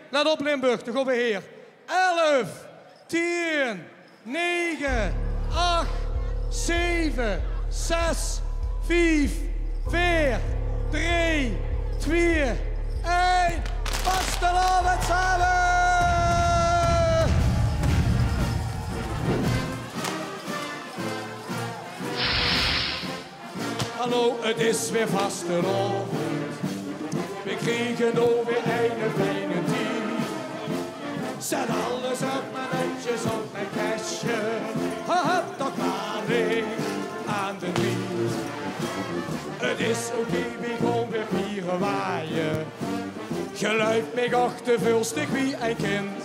let op Limburg, toch op heer. 11, 10, 9, 8, 7, 6, 5, 4, 3, 2, 1. Vastelaovend samen! Hallo, het is weer vastelovend. We kregen alweer een fijne team. Zet alles op mijn netjes op mijn kastje. Hop, toch maar ik aan de wiet. Het is oké, we gaan weer vieren waaien. Geluid mij achter vulstig wie een kind.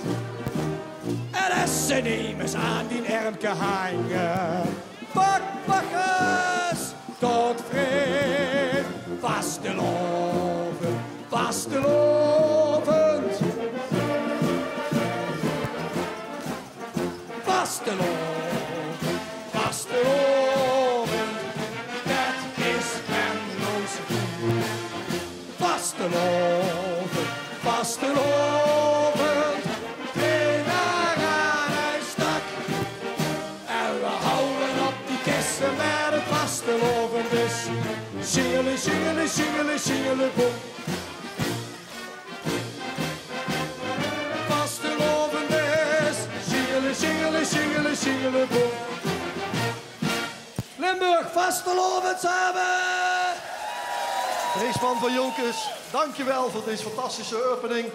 En als ze nemen aan die ermke hangen. Pak, eens, tot vreemd. Vastelovend, vastelovend. Vastelovend, vastelovend. Dat is Venlo's. Vastelovend, vastelovend. Geen aan huis stak. En we houden op die kisten met het vastelovend is. Sjingele, sjingele, sjingele, sjiengeleboem. Vastelovend is. Sjingele, sjingele, sjingele, sjiengeleboem. Limburg, vastelovend samen! Raceman van Jocus, dankjewel voor deze fantastische opening.